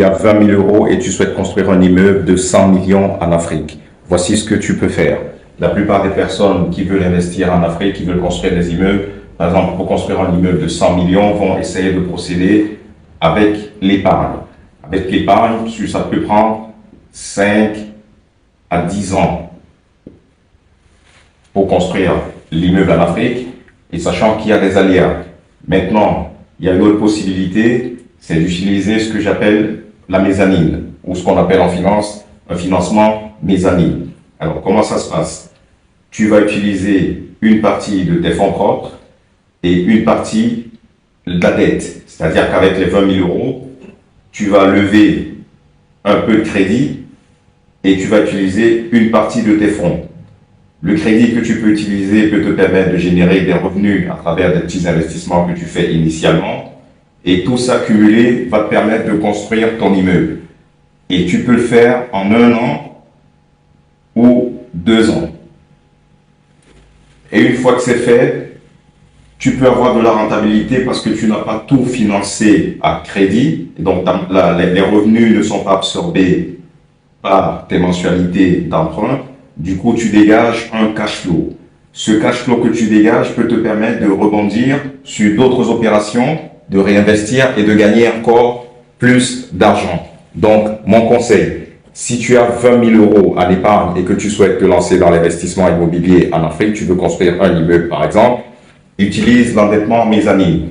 Tu as 20 000 euros et tu souhaites construire un immeuble de 100 millions en Afrique. Voici ce que tu peux faire. La plupart des personnes qui veulent investir en Afrique, qui veulent construire des immeubles, par exemple, pour construire un immeuble de 100 millions, vont essayer de procéder avec l'épargne. Avec l'épargne, ça peut prendre 5 à 10 ans pour construire l'immeuble en Afrique, et sachant qu'il y a des aléas. Maintenant, il y a une autre possibilité, c'est d'utiliser ce que j'appelle la mezzanine, ou ce qu'on appelle en finance un financement mezzanine. Alors, comment ça se passe? Tu vas utiliser une partie de tes fonds propres et une partie de la dette. C'est-à-dire qu'avec les 20 000 euros, tu vas lever un peu de crédit et tu vas utiliser une partie de tes fonds. Le crédit que tu peux utiliser peut te permettre de générer des revenus à travers des petits investissements que tu fais initialement. Et tout ça cumulé va te permettre de construire ton immeuble. Et tu peux le faire en 1 an ou 2 ans. Et une fois que c'est fait, tu peux avoir de la rentabilité parce que tu n'as pas tout financé à crédit. Et donc, les revenus ne sont pas absorbés par tes mensualités d'emprunt. Du coup, tu dégages un cash flow. Ce cash flow que tu dégages peut te permettre de rebondir sur d'autres opérations, de réinvestir et de gagner encore plus d'argent. Donc, mon conseil, si tu as 20 000 euros à l'épargne et que tu souhaites te lancer dans l'investissement immobilier en Afrique, tu veux construire un immeuble par exemple, utilise l'endettement mezzanine.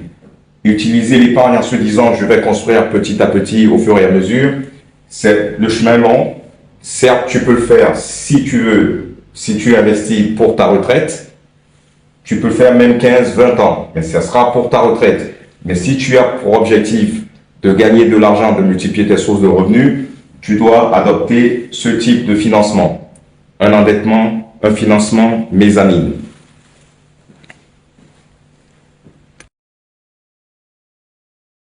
Utilisez l'épargne en se disant je vais construire petit à petit au fur et à mesure. C'est le chemin long. Certes, tu peux le faire si tu veux, si tu investis pour ta retraite. Tu peux le faire même 15, 20 ans, mais ça sera pour ta retraite. Mais si tu as pour objectif de gagner de l'argent, de multiplier tes sources de revenus, tu dois adopter ce type de financement. Un endettement, un financement mezzanine.